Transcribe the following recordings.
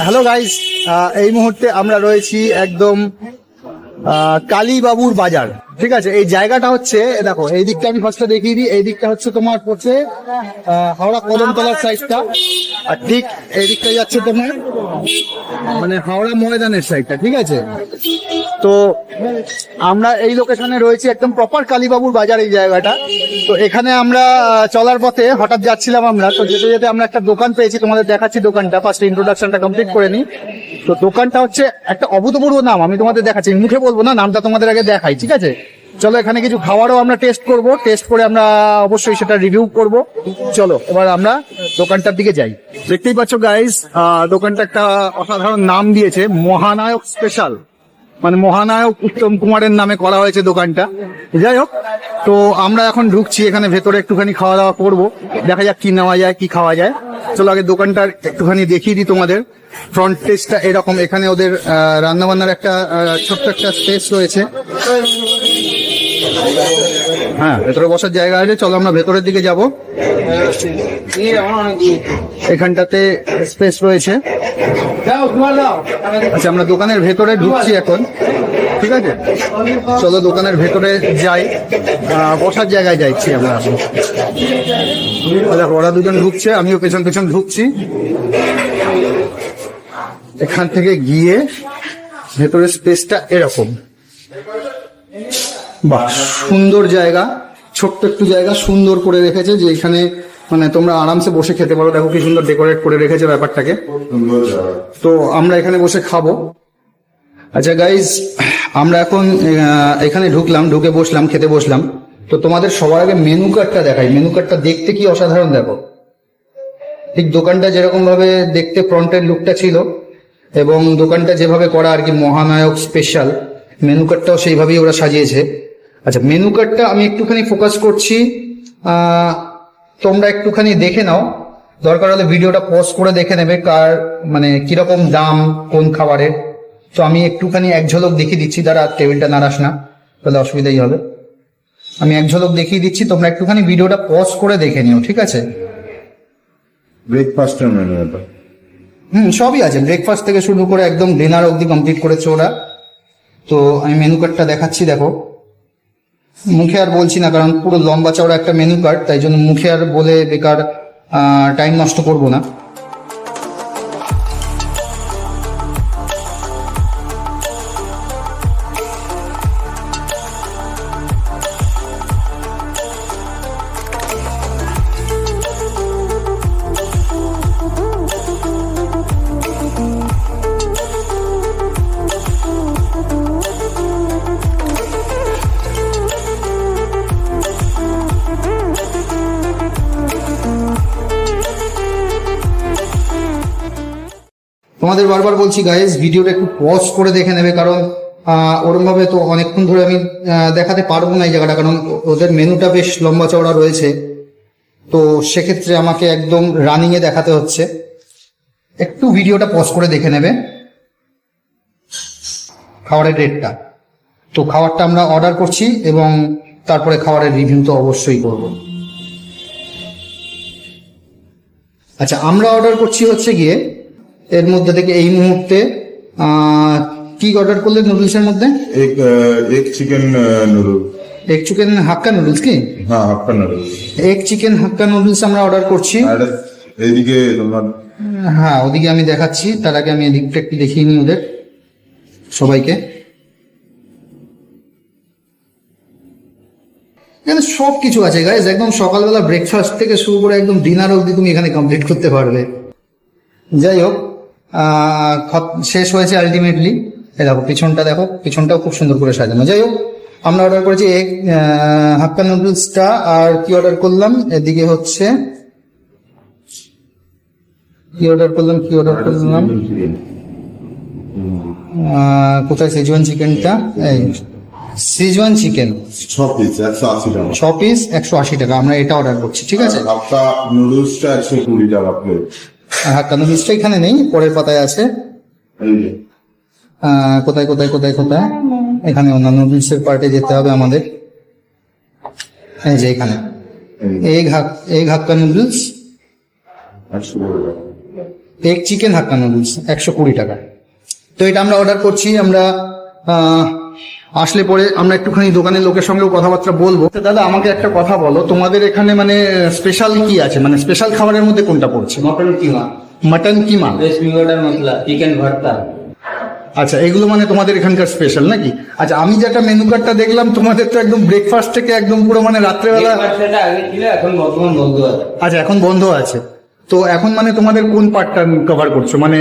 Hello guys, এই মুহূর্তে আমরা রয়েছি একদম কালীবাবুর বাজার। ঠিক আছে, এই জায়গাটা হচ্ছে দেখো, এই দিকটা আমি ফার্স্টে দেখিয়ে দিই। এই দিকটা হচ্ছে তোমার পড়ছে হাওড়া কদমতলার সাইডটা, আর ঠিক এই দিকটা যাচ্ছে তোমার মানে হাওড়া ময়দানের সাইডটা। ঠিক আছে, তো আমরা এই লোকেশনে রয়েছি একদম প্রপার কালীবাবুর বাজার এই জায়গাটা। তো এখানে আমরা চলার পথে হঠাৎ যাচ্ছিলাম আমরা, তো যেতে যেতে আমরা একটা দোকান পেয়েছি, তোমাদের দেখাচ্ছি দোকানটা। ফার্স্ট ইন্ট্রোডাকশনটা কমপ্লিট করে নিই। তো দোকানটা হচ্ছে একটা অভূতপূর্ব নাম, আমি তোমাদের দেখাচ্ছি, মুখে বলবো না, নামটা তোমাদের আগে দেখাই। ঠিক আছে, চলো এখানে কিছু খাবারও আমরা টেস্ট করব, টেস্ট করে আমরা অবশ্যই সেটা রিভিউ করব। চলো এবার আমরা দোকানটার দিকে যাই। দেখতেই পাচ্ছ গাইস, দোকানটা একটা অসাধারণ নাম দিয়েছে, মহানায়ক স্পেশাল, মানে মহানায়ক উত্তম কুমারের নামে করা হয়েছে দোকানটা। যাই হোক, তো আমরা এখন ঢুকছি এখানে ভেতরে, একটুখানি খাওয়া দাওয়া করবো, দেখা যাক কি নেওয়া যায় কি খাওয়া যায়। চলো আগে দোকানটার একটুখানি দেখিয়ে দিই তোমাদের। ফ্রন্ট পেজটা এরকম, এখানে ওদের রান্না বান্নার একটা ছোট্ট একটা স্পেস রয়েছে। হ্যাঁ, ভেতরে বসার জায়গা আছে। চলো আমরা ভেতরের দিকে যাব। এখানটাতে স্পেস রয়েছে। আচ্ছা, আমরা দোকানের ভেতরে ঢুকছি এখন। ঠিক আছে, চলো দোকানের ভেতরে যাই, বসার জায়গায় যাচ্ছি আমরা এখন। দেখো ওরা দুজন ঢুকছে, আমিও পেছন পেছন ঢুকছি। এখান থেকে গিয়ে ভেতরের স্পেসটা এরকম, বাহ সুন্দর জায়গা, ছোট্ট একটু জায়গা, সুন্দর করে রেখেছে যে এখানে মানে তোমরা আরামসে বসে খেতে পারো। দেখো কি সুন্দর ডেকোরেট করে রেখেছে ব্যাপারটাকে। তো আমরা এখানে বসে খাবো। আচ্ছা গাইজ, আমরা এখন এখানে ঢুকলাম, ঢুকে বসলাম, খেতে বসলাম। তো তোমাদের সবার আগে মেনু কার্ডটা দেখাই। মেনু কার্ডটা দেখতে কি অসাধারণ, দেখো। ঠিক দোকানটা যেরকম ভাবে দেখতে ফ্রন্টের লুকটা ছিল এবং দোকানটা যেভাবে করা আর কি, মহানায়ক স্পেশাল, মেনু কার্ডটাও সেইভাবেই ওরা সাজিয়েছে। আচ্ছা, মেনু কার্ডটা আমি একটুখানি ফোকাস করছি, তোমরা একটুখানি দেখে নাও। দরকার হলে ভিডিওটা পজ করে দেখে নেবে কার মানে কিরকম দাম কোন খাবারের। তো আমি একটুখানি এক ঝলক দেখিয়ে দিচ্ছি, দ্বারা টেবিলটা নাড়াস না, তাহলে অসুবিধাই হবে। আমি এক ঝলক দেখিয়ে দিচ্ছি, তোমরা একটুখানি ভিডিওটা পজ করে দেখে নিও। ঠিক আছে, ব্রেকফাস্টের মেনু এটা। সবই আছে, ব্রেকফাস্ট থেকে শুরু করে একদম ডিনার অবধি কমপ্লিট করেছে ওরা। তো আমি মেনু কার্ডটা দেখাচ্ছি, দেখো। মুখে আর বলছি না, কারণ পুরো লম্বা চওড়া একটা মেনু কার্ড, তাই জন্য মুখে আর বলে বেকার টাইম নষ্ট করব না। তোমাদের বারবার বলছি গাইজ, ভিডিওটা একটু পজ করে দেখে নেবে, কারণ ওরকম ভাবে তো অনেকক্ষণ ধরে আমি দেখাতে পারবো না এই জায়গাটা, কারণ ওদের মেনুটা বেশ লম্বা চওড়া রয়েছে। তো সেক্ষেত্রে আমাকে একদম রানিং এ দেখাতে হচ্ছে। একটু ভিডিওটা পজ করে দেখে নেবে। খাবারের রেটটা, তো খাবারটা আমরা অর্ডার করছি এবং তারপরে খাবারের রিভিউ তো অবশ্যই করব। আচ্ছা, আমরা অর্ডার করছি হচ্ছে গিয়ে এর মধ্যে থেকে এই মুহূর্তে কি অর্ডার করলে নুডলসের মধ্যে? Egg chicken noodle. Egg chicken Hakka noodles কি? হ্যাঁ, Hakka noodles. Egg chicken Hakka noodles আমরা অর্ডার করছি। আর এইদিকে তোমার, হ্যাঁ ওদিকে আমি দেখাচ্ছি, তার আগে আমি এদিকটা একটু দেখিয়ে নিই ওদের সবাইকে। এখানে সব কিছু আছে গাইজ, একদম সকালবেলা ব্রেকফাস্ট থেকে শুরু করে একদম ডিনার অবধি তুমি এখানে কমপ্লিট করতে পারবে। যাই হোক, শেষ হয়েছে আলটিমেটলি। এই দেখো পিছনটা, দেখো পিছনটাও খুব সুন্দর করে সাজানো। যাই হোক, আমরা অর্ডার করেছি এগ হাক্কা নুডলসটা। আর কি অর্ডার করলাম এদিকে হচ্ছে, কি অর্ডার করলাম কোথায় সেজওয়ান চিকেনটা? এই সেজওয়ান চিকেন 6 পিস 180 টাকা। 6 পিস 180 টাকা, আমরা এটা অর্ডার করছি। ঠিক আছে, হাক্কা নুডলসটা 120 টাকা প্লেট। হাক্কা নুডলসটা এখানে নেই, পরের পাতায় আছে। কোথায় কোথায় কোথায় কোথায়, এখানে অন্যান্য নুডলসের পার্টে যেতে হবে আমাদের। এই যে এখানে এগ হাক্কা noodles egg chicken Hakka noodles 120 টাকা। তো এটা আমরা অর্ডার করছি। আমরা আসলে পরে আমরা একটুখানি দোকানের লোকের সঙ্গেও কথাবার্তা বলবো। তো দাদা আমাকে একটা কথা বলো, তোমাদের এখানে মানে স্পেশাল কি আছে, মানে স্পেশাল খাবারের মধ্যে কোনটা পড়ছে? মটন কিমা, মাটন কিমা, রেশমি ওয়াটার মশলা, চিকেন ভর্তা। আচ্ছা এগুলো মানে তোমাদের এখানকার স্পেশাল নাকি? আচ্ছা আমি যেটা মেনু কার্ডটা দেখলাম তোমাদের তো একদম ব্রেকফাস্ট থেকে একদম পুরো মানে রাত্রেবেলা। ব্রেকফাস্টটা আগে ছিল, এখন বর্তমান বন্ধ আছে। আচ্ছা এখন বন্ধ আছে। তো এখন মানে তোমাদের কোন পার্টটা কভার করছো মানে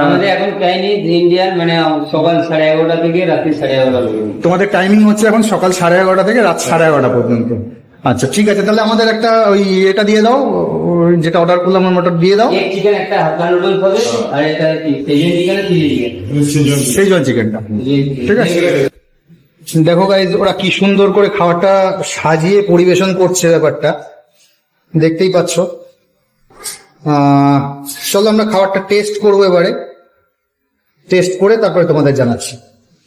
আমাদের এখন চাইনিজ ইন্ডিয়ান, মানে সকাল 11:30 থেকে রাত্রি 11:30 পর্যন্ত। তোমাদের টাইমিং হচ্ছে এখন সকাল 11:30 থেকে রাত 11:30 পর্যন্ত। আচ্ছা ঠিক আছে, তাহলে আমাদের একটা ওই এটা দিয়ে দাও, ওই যেটা অর্ডার করলাম ওটা দিয়ে দাও। এক চিকেন একটা হাক্কা নুডলস হবে, আর এটা সেজন চিকেন, চিলি চিকেন। সেইজন চিকেনটা ঠিক আছে। দেখো গাইজ ওরা কি সুন্দর করে খাবারটা সাজিয়ে পরিবেশন করছে, ব্যাপারটা দেখতেই পাচ্ছ। চলো আমরা খাবারটা টেস্ট করবো এবারে, টেস্ট করে তারপরে তোমাদের জানাচ্ছি।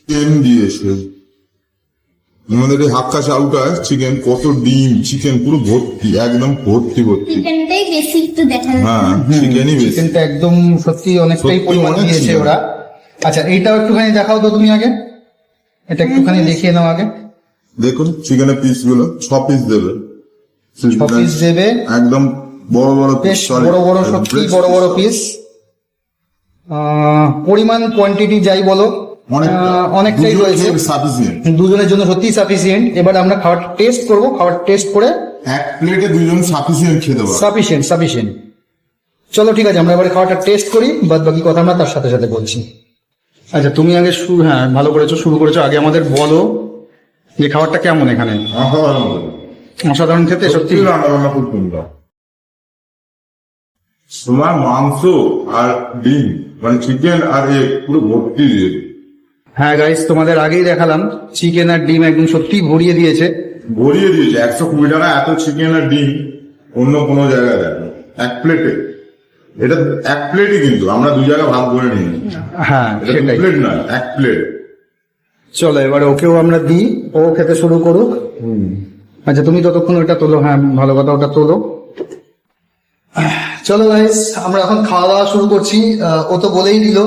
চিকেন দিয়েছে আমাদের এই হাক্কা চাউটা, চিকেন কত ডিম, চিকেন পুরো ভর্তি, একদম ভর্তি ভর্তি। চিকেনটাই বেশি একটু দেখা যাচ্ছে। হ্যাঁ চিকেনই বেশি। চিকেনটা একদম সত্যি অনেকটাই সত্যি পরিমাণ অনেক দিয়েছে chicken। ওরা। আচ্ছা এইটাও একটুখানি দেখাও তো তুমি আগে, এটা একটুখানি দেখিয়ে নাও আগে। দেখুন চিকেনের পিস গুলো 6 পিস দেবে, 6 পিস দেবে, একদম বড় বড় বেশ piece, sorry, বড় বড় সত্যি বড় বড় পিস। পরিমাণ কোয়ান্টিটি যাই বলো অনেকটাই রয়েছে, সাফিসিয়েন্ট। দুজনের জন্য সত্যি সাফিসিয়েন্ট। এবার আমরা খাবার টেস্ট করব, খাবার টেস্ট করে এক প্লেটে দুজন সাফিসিয়েন্ট খেতে পারে। সাফিসিয়েন্ট। চলো ঠিক আছে, আমরা এবারে খাবারটা টেস্ট করি, বাদ বাকি কথা আমরা তার সাথে সাথে বলছি। আচ্ছা তুমি আগে হ্যাঁ ভালো করেছো, শুরু করেছো, আগে আমাদের বলো যে খাবারটা কেমন এখানে। অসাধারণ খেতে সত্যি। রান্না বান্না খুব সুন্দর। তোমার মাংস আর ডিম মানে চিকেন আর এগ পুরো ভর্তি দিয়ে হ্যাঁ গাইস তোমাদের আগেই দেখালাম, চিকেন আর ডিম একদম সত্যি ভরিয়ে দিয়েছে। ভরিয়ে দিয়েছে। 120 টাকা এত চিকেন আর ডিম অন্য কোনো জায়গায় দেখো এক প্লেটে। এটা এক প্লেটই, কিন্তু আমরা 2 জায়গায় ভাগ করে নিই। হ্যাঁ এটা সেটাই। প্লেট না, এক প্লেট। চলো এবারে ওকেও আমরা দিই, ও খেতে শুরু করুক। আচ্ছা তুমি ততক্ষণ ওটা তোলো, হ্যাঁ ভালো কথা, ওটা তোলো। চলো গাইস আমরা এখন খাওয়া দাওয়া শুরু করছি। ও তো বলেই দিল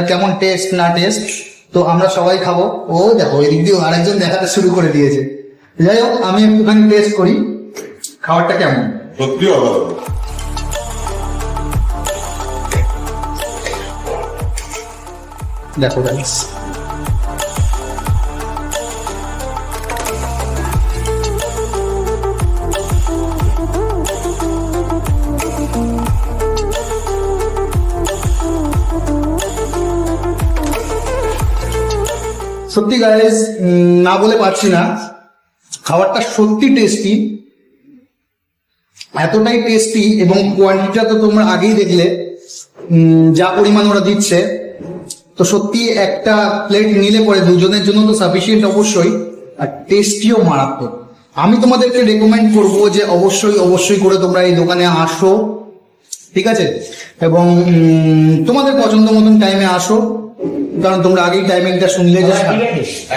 কেমন টেস্ট না টেস্ট, তো আমরা সবাই খাবো। ও দেখো এদিক দিয়ে আরেকজন দেখাতে শুরু করে দিয়েছে। যাই হোক আমি একটুখানি টেস্ট করি খাবারটা কেমন। সত্যি অসাধারণ। দেখো গাইস সত্যি গাইস না বলে পারছি না, খাবারটা সত্যি টেস্টি, এতটাই টেস্টি। এবং কোয়ান্টিটিটা তো তোমরা আগেই দেখলে যা পরিমাণ ওরা দিচ্ছে, তো সত্যি একটা প্লেট নিলে পরে দুজনের জন্য তো সাফিসিয়েন্ট অবশ্যই, আর টেস্টিও মারাত্মক। আমি তোমাদেরকে রেকমেন্ড করব যে অবশ্যই করে তোমরা এই দোকানে আসো, ঠিক আছে? এবং তোমাদের পছন্দ মতন টাইমে আসো, কারণ তোমরা আগেই টাইমিংটা শুনলে যে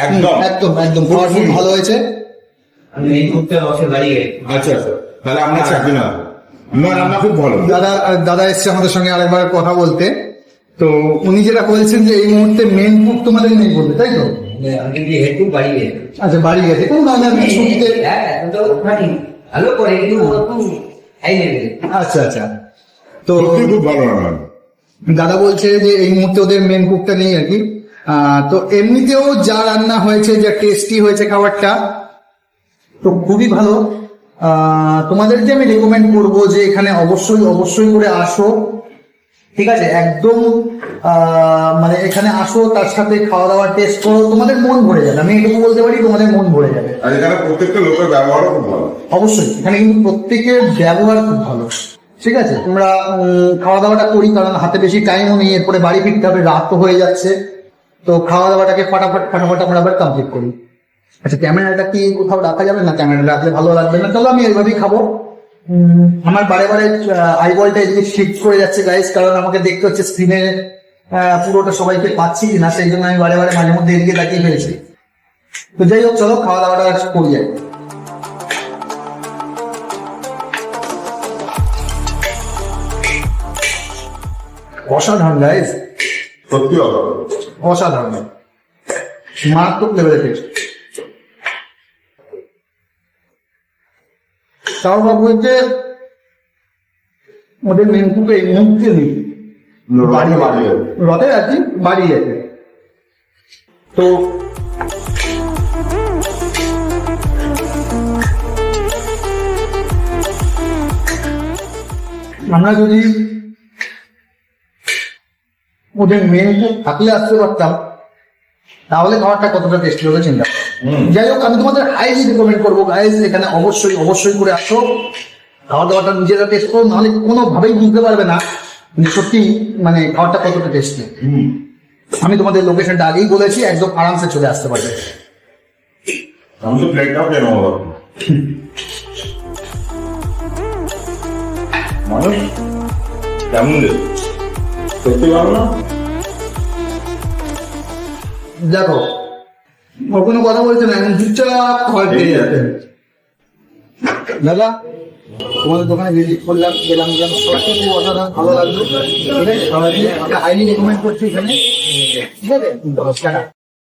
একদম একদম একদম খাবার খুব ভালো হয়েছে। আমি এই মুহূর্তে বসে দাঁড়িয়ে আচ্ছা তাহলে আমরা চাকরি না, রান্না খুব ভালো। দাদা এসছে আমাদের সঙ্গে আরেকবার কথা বলতে, তো উনি যেটা বলছেন যে এই মুহূর্তে মেন কুক তোমাদের নেই বলতে, তাই তো? আমি কিন্তু হেঁটু বাড়ি গেছে। আচ্ছা বাড়ি গেছে, কোন আমি ছুটিতে। হ্যাঁ এখন তো ওখানে ভালো করে কিন্তু ওরকম খাই নেবে। আচ্ছা তো সত্যি খুব ভালো রান্না। দাদা বলছে যে এই মুহূর্তে ওদের মেন কুকটা নেই আর কি। তো এমনিতেও যা রান্না হয়েছে, যা টেস্টি হয়েছে খাবারটা, তো খুবই ভালো। তোমাদেরকে আমি রেকমেন্ড করবো যে এখানে অবশ্যই করে আসো, ঠিক আছে? একদম মানে এখানে আসো, তার সাথে খাওয়া দাওয়া টেস্ট করো, তোমাদের মন ভরে যাবে। আমি এটুকু বলতে পারি, তোমাদের মন ভরে যাবে। আর এখানে প্রত্যেকটা লোকের ব্যবহারও খুব ভালো। অবশ্যই এখানে কিন্তু প্রত্যেকের ব্যবহার খুব ভালো, ঠিক আছে? আমরা খাওয়া দাওয়াটা করি, কারণ হাতে বেশি টাইমও নেই, এরপরে বাড়ি ফিরতে হবে, রাত তো হয়ে যাচ্ছে। তো খাওয়া দাওয়াটাকে ফটাফট আমরা আবার কমপ্লিট করি। আচ্ছা ক্যামেরাটা কি কোথাও রাখা যাবে না? ক্যামেরা রাখলে ভালো লাগবে না। চলো আমি এইভাবেই খাবো। আমার বারে আইবলটা এদিকে শিফট করে যাচ্ছে গাইস, কারণ আমাকে দেখতে হচ্ছে স্ক্রিনে পুরোটা সবাইকে পাচ্ছি কিনা, সেই জন্য আমি বারে মাঝে মধ্যে এদিকে তাকিয়ে ফেলেছি। তো যাই হোক চলো খাওয়া দাওয়াটা করি যাই। অসাধারণ গাইস, সত্যি অসাধারণ। অসাধারণ, মারাত্মক লেভেলের টেস্ট। তাও বাবু হচ্ছে ওদের মেনকুকে এই মুহূর্তে নেই, বাড়ি বাড়ি রথে আর কি বাড়ি আছে। তো আমরা যদি ওদের মেনকু থাকলে আসতে পারতাম তাহলে খাবারটা কতটা টেস্টি হবে চিন্তা করো। যাই হোক, আমি তোমাদের হাইলি রিকমেন্ড করবো গাইজ, এখানে অবশ্যই অবশ্যই করে আসো, খাওয়া দাওয়াটা নিজেরা টেস্ট করো, নাহলে কোনোভাবেই বুঝতে পারবে না যে সত্যি মানে খাবারটা কতটা টেস্টি। আমি তোমাদের লোকেশনটা আগেই বলেছি, একদম আরামসে চলে আসতে পারবে। আমি তো প্লেটটাও খেয়ে নেবো। মানুষ কেমন রে, সত্যি ভালো না? দেখো, ওর কোনো কথা বলছে না, এখন চুপচাপ খাবার পেয়ে যাচ্ছে। দাদা, তোমাদের দোকানে ভিজিট করলাম, গেলাম, সত্যি খুব অসাধারণ ভালো লাগলো। হাইলি রেকমেন্ড করছি এখানে, ঠিক আছে? টাটা।